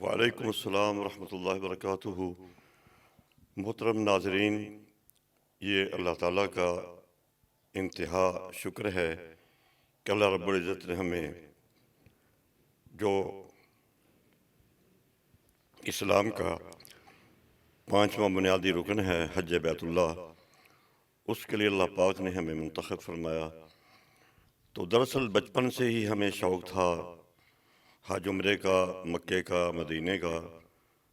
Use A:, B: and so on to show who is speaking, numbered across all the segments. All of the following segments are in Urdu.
A: وعلیکم السلام ورحمۃ اللہ وبرکاتہ۔ محترم ناظرین، یہ اللہ تعالیٰ کا انتہا شکر ہے کہ اللہ رب العزت نے ہمیں جو اسلام کا پانچواں بنیادی رکن ہے حج بیت اللہ، اس کے لیے اللہ پاک نے ہمیں منتخب فرمایا۔ تو دراصل بچپن سے ہی ہمیں شوق تھا حج عمرے کا، مکے کا، مدینے کا۔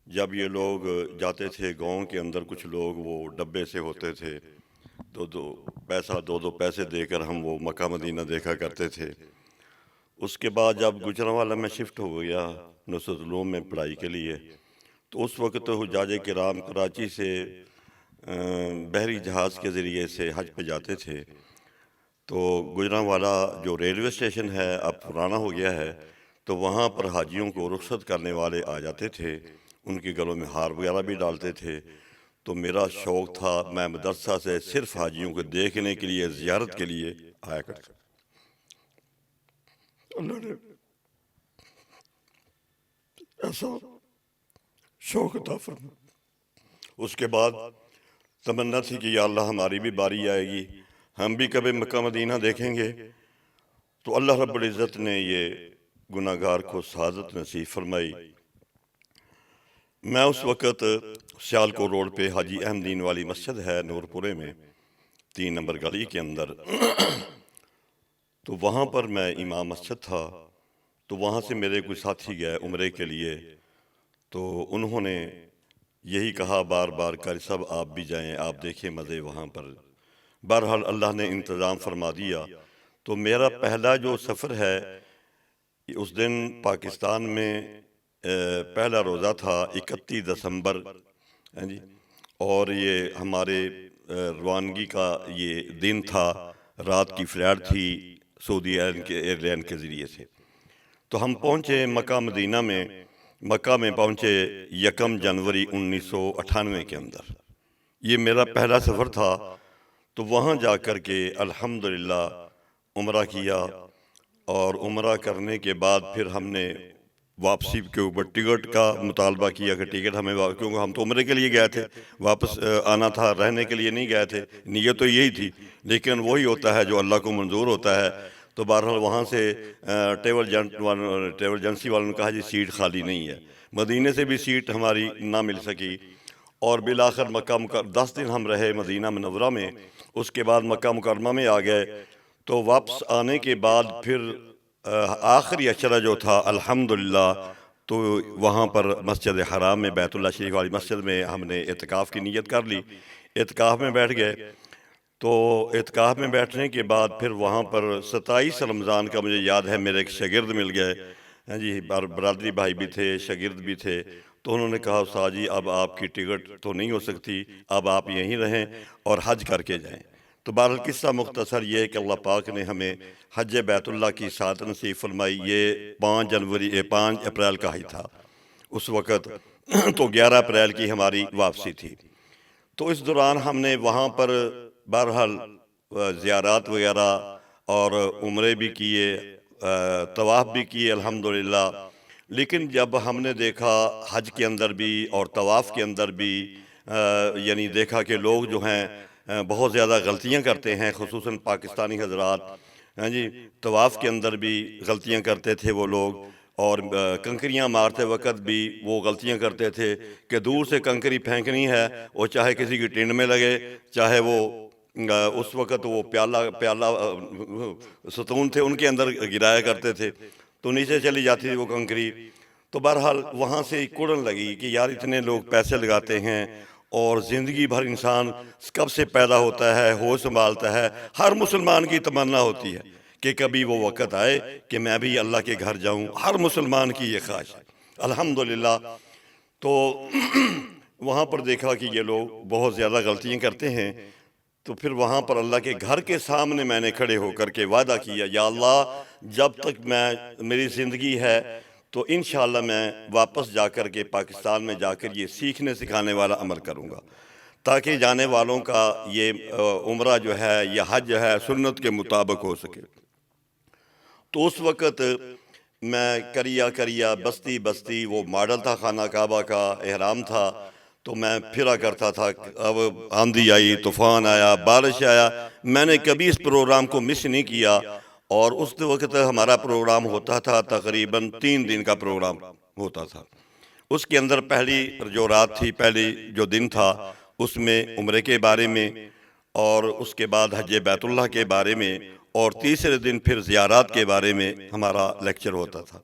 A: جب یہ لوگ جاتے تھے گاؤں کے اندر، کچھ لوگ وہ ڈبے سے ہوتے تھے، دو پیسے دے کر ہم وہ مکہ مدینہ دیکھا کرتے تھے۔ اس کے بعد جب گجرانوالہ میں شفٹ ہو گیا نصرت العلوم میں پڑھائی کے لیے، تو اس وقت حجاج کرام کراچی سے بحری جہاز کے ذریعے سے حج پہ جاتے تھے۔ تو گجرانوالہ جو ریلوے اسٹیشن ہے اب پرانا ہو گیا ہے، تو وہاں پر حاجیوں کو رخصت کرنے والے آ جاتے تھے، ان کے گلوں میں ہار وغیرہ بھی ڈالتے تھے۔ تو میرا شوق تھا، میں مدرسہ سے صرف حاجیوں کو دیکھنے کے لیے، زیارت کے لیے آیا کرتا۔ اللہ نے ایسا شوق عطا فرمایا۔ اس کے بعد تمنا تھی کہ یا اللہ ہماری بھی باری آئے گی، ہم بھی کبھی مکہ مدینہ دیکھیں گے۔ تو اللہ رب العزت نے یہ گناہگار کو سعادت نصیب فرمائی۔ میں اس وقت سیالکوٹ روڈ پہ حاجی احمدین والی مسجد ہے نور پورے میں، 3 نمبر گلی کے اندر، تو وہاں پر میں امام مسجد تھا۔ تو وہاں سے میرے کوئی ساتھی گئے عمرے کے لیے، تو انہوں نے یہی کہا بار بار کہ صاحب آپ بھی جائیں، آپ دیکھیں مزے وہاں پر۔ بہرحال اللہ نے انتظام فرما دیا۔ تو میرا پہلا جو سفر ہے، اس دن پاکستان میں پہلا روزہ تھا 31 دسمبر، اور یہ ہمارے روانگی کا یہ دن تھا، رات کی فلائٹ تھی سعودی ایئر لائن کے ذریعے سے۔ تو ہم پہنچے مکہ مدینہ میں، مکہ میں پہنچے 1 جنوری 1998 کے اندر۔ یہ میرا پہلا سفر تھا۔ تو وہاں جا کر کے الحمدللہ عمرہ کیا، اور عمرہ کرنے کے بعد پھر ہم نے واپسی کے اوپر ٹکٹ کا مطالبہ کیا کہ ٹکٹ ہمیں، کیونکہ ہم تو عمرے کے لیے گئے تھے، واپس آنا تھا، رہنے کے لیے نہیں گئے تھے، نیت تو یہی تھی، لیکن وہی ہوتا ہے جو اللہ کو منظور ہوتا ہے۔ تو بہرحال وہاں سے ٹریول ایجنسی والوں نے کہا جی سیٹ خالی نہیں ہے، مدینے سے بھی سیٹ ہماری نہ مل سکی، اور بالآخر 10 دن ہم رہے مدینہ منورہ میں۔ اس کے بعد مکہ مکرمہ میں آ گئے۔ تو واپس آنے کے بعد پھر آخری اشرہ جو تھا الحمدللہ، تو وہاں پر مسجد حرام میں، بیت اللہ شریف والی مسجد میں ہم نے اعتکاف کی نیت کر لی، اعتکاف میں بیٹھ گئے۔ تو اعتکاف میں بیٹھنے کے بعد پھر وہاں پر 27 رمضان کا مجھے یاد ہے میرے ایک شاگرد مل گئے، جی برادری بھائی بھی تھے، شاگرد بھی تھے۔ تو انہوں نے کہا استاد جی اب آپ کی ٹکٹ تو نہیں ہو سکتی، اب آپ یہیں رہیں اور حج کر کے جائیں۔ تو بہرحال قصہ مختصر یہ ہے کہ اللہ پاک نے ہمیں حج بیت اللہ کی سعادت نصیب فرمائی۔ یہ 5 اپریل کا ہی تھا اس وقت، تو 11 اپریل کی ہماری واپسی تھی۔ تو اس دوران ہم نے وہاں پر بہرحال زیارات وغیرہ اور عمرے بھی کیے، طواف بھی کیے الحمدللہ۔ لیکن جب ہم نے دیکھا حج کے اندر بھی اور طواف کے اندر بھی، یعنی دیکھا کہ لوگ جو ہیں بہت زیادہ غلطیاں کرتے ہیں، خصوصاً پاکستانی حضرات، جی طواف کے اندر بھی غلطیاں کرتے تھے وہ لوگ، اور کنکریاں مارتے وقت بھی وہ غلطیاں کرتے تھے کہ دور سے کنکری پھینکنی ہے، وہ چاہے کسی کی ٹینڈ میں لگے، چاہے وہ اس وقت وہ پیالہ ستون تھے ان کے اندر گرایا کرتے تھے، تو نیچے چلی جاتی تھی وہ کنکری۔ تو بہرحال وہاں سے کڑن لگی کہ یار اتنے لوگ پیسے لگاتے ہیں، اور زندگی بھر انسان کب سے پیدا ہوتا ہے، ہوش سنبھالتا ہے، ہر مسلمان کی تمنا ہوتی ہے کہ کبھی وہ وقت آئے کہ میں بھی اللہ کے گھر جاؤں، ہر مسلمان کی یہ خواہش ہے الحمدللہ۔ تو وہاں پر دیکھا کہ یہ لوگ بہت زیادہ غلطیاں کرتے ہیں۔ تو پھر وہاں پر اللہ کے گھر کے سامنے میں نے کھڑے ہو کر کے وعدہ کیا، یا اللہ جب تک میری زندگی ہے تو انشاءاللہ میں واپس جا کر کے پاکستان میں جا کر یہ سیکھنے سکھانے والا عمل کروں گا، تاکہ جانے والوں کا یہ عمرہ جو ہے یا حج جو ہے سنت کے مطابق ہو سکے۔ تو اس وقت میں کریا بستی بستی، وہ ماڈل تھا خانہ کعبہ کا، احرام تھا، تو میں پھرا کرتا تھا۔ اب آندھی آئی، طوفان آیا، بارش آیا، میں نے کبھی اس پروگرام کو مس نہیں کیا۔ اور اس وقت ہمارا پروگرام ہوتا تھا تقریباً 3 دن کا پروگرام ہوتا تھا۔ اس کے اندر پہلی جو رات تھی، پہلی جو دن تھا، اس میں عمرے کے بارے میں، اور اس کے بعد حج بیت اللہ کے بارے میں، اور تیسرے دن پھر زیارات کے بارے میں ہمارا لیکچر ہوتا تھا۔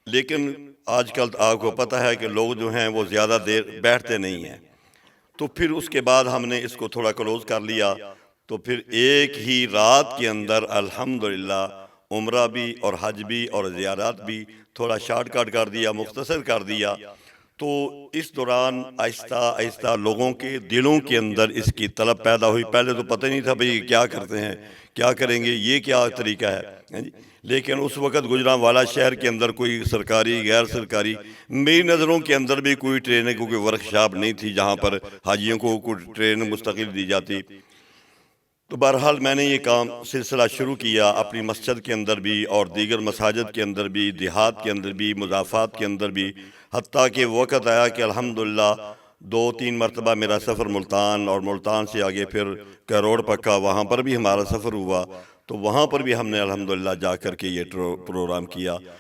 A: لیکن آج کل آپ کو پتہ ہے کہ لوگ جو ہیں وہ زیادہ دیر بیٹھتے نہیں ہیں، تو پھر اس کے بعد ہم نے اس کو تھوڑا کلوز کر لیا۔ تو پھر ایک ہی رات کے اندر الحمدللہ عمرہ بھی اور حج بھی اور زیارات بھی تھوڑا شارٹ کٹ کر دیا، مختصر کر دیا۔ تو اس دوران آہستہ آہستہ لوگوں کے دلوں کے اندر اس کی طلب پیدا ہوئی۔ پہلے تو پتہ نہیں تھا بھئی کیا کرتے ہیں، کیا کریں گے، یہ کیا طریقہ ہے۔ لیکن اس وقت گوجرانوالا شہر کے اندر کوئی سرکاری غیر سرکاری، میری نظروں کے اندر بھی کوئی ٹریننگ، کوئی ورکشاپ نہیں تھی جہاں پر حاجیوں کو کوئی ٹریننگ مستقل دی جاتی۔ تو بہرحال میں نے یہ کام سلسلہ شروع کیا اپنی مسجد کے اندر بھی، اور دیگر مساجد کے اندر بھی، دیہات کے اندر بھی، مضافات کے اندر بھی، حتیٰ کہ وقت آیا کہ الحمدللہ 2-3 مرتبہ میرا سفر ملتان، اور ملتان سے آگے پھر کروڑ پکا، وہاں پر بھی ہمارا سفر ہوا۔ تو وہاں پر بھی ہم نے الحمدللہ جا کر کے یہ پروگرام کیا۔